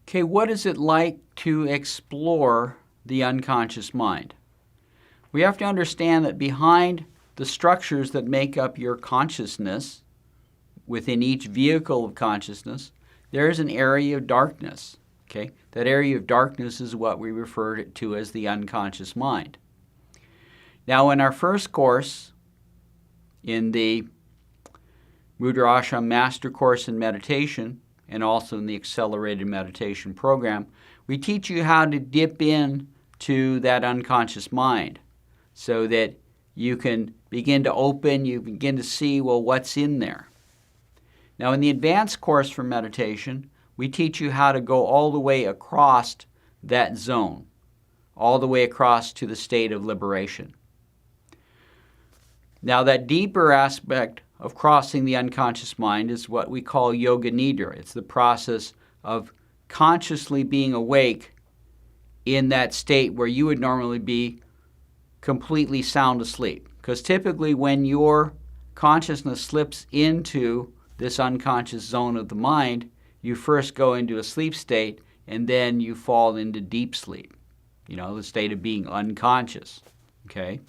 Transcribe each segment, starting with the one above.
Okay, what is it like to explore the unconscious mind? We have to understand that behind the structures that make up your consciousness, within each vehicle of consciousness, there is an area of darkness. Okay? That area of darkness is what we refer to as the unconscious mind. Now, in our first course, in the Mudrashram Master Course in Meditation, and also in the Accelerated Meditation Program, we teach you how to dip in to that unconscious mind so that you can begin to open, you begin to see, well, what's in there. Now, in the Advanced Course for Meditation, we teach you how to go all the way across that zone, all the way across to the state of liberation. Now, that deeper aspect of crossing the unconscious mind is what we call yoga nidra. It's the process of consciously being awake in that state where you would normally be completely sound asleep. Because typically when your consciousness slips into this unconscious zone of the mind, you first go into a sleep state and then you fall into deep sleep, the state of being unconscious. Okay?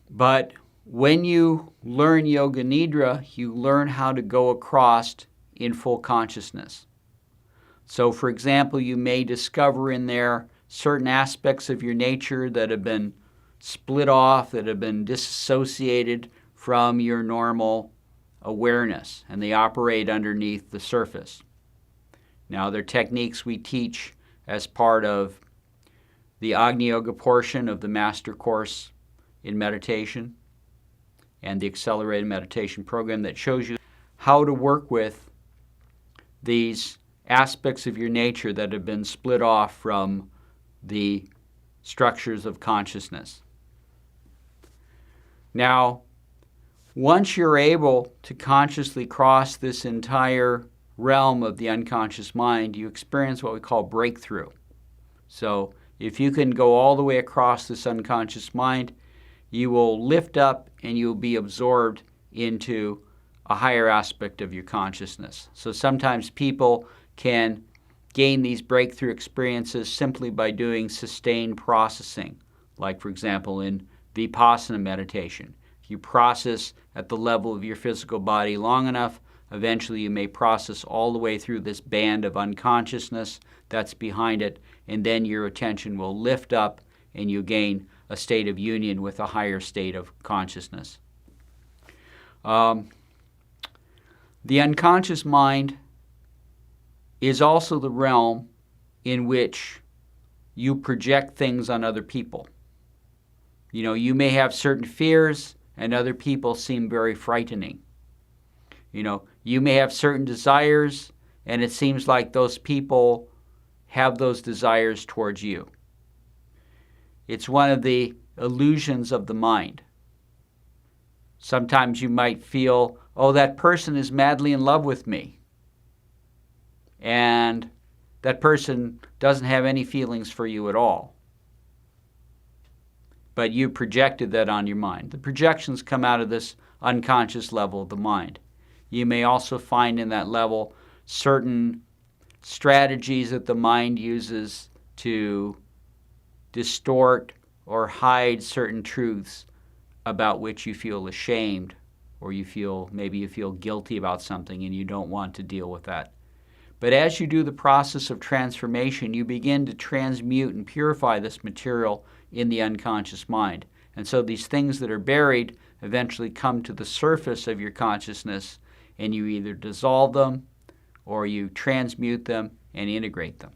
But when you learn Yoga Nidra, you learn how to go across in full consciousness. So, for example, you may discover in there certain aspects of your nature that have been split off, that have been disassociated from your normal awareness, and they operate underneath the surface. Now, they're techniques we teach as part of the Agni Yoga portion of the Master Course in Meditation and the Accelerated Meditation Program that shows you how to work with these aspects of your nature that have been split off from the structures of consciousness. Now, once you're able to consciously cross this entire realm of the unconscious mind, you experience what we call breakthrough. So if you can go all the way across this unconscious mind, you will lift up and you will be absorbed into a higher aspect of your consciousness. So sometimes people can gain these breakthrough experiences simply by doing sustained processing, like, for example, in Vipassana meditation. You process at the level of your physical body long enough, eventually you may process all the way through this band of unconsciousness that's behind it, and then your attention will lift up and you gain a state of union with a higher state of consciousness. The unconscious mind is also the realm in which you project things on other people. You may have certain fears and other people seem very frightening. You may have certain desires and it seems like those people have those desires towards you. It's one of the illusions of the mind. Sometimes you might feel, oh, that person is madly in love with me. And that person doesn't have any feelings for you at all. But you projected that on your mind. The projections come out of this unconscious level of the mind. You may also find in that level certain strategies that the mind uses to distort or hide certain truths about which you feel ashamed, or maybe you feel guilty about something and you don't want to deal with that. But as you do the process of transformation, you begin to transmute and purify this material in the unconscious mind. And so these things that are buried eventually come to the surface of your consciousness, and you either dissolve them or you transmute them and integrate them.